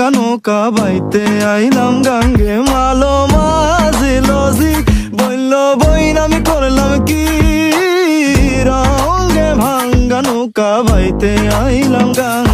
ভাঙ্গা নৌকা বাইতে আইলাম গাঙ্গে মালো মাঝিলজি বলল বইন আমি করলাম কি রঙ্গে ভাঙ্গা নৌকা বাইতে আইলাম গাঙ্গে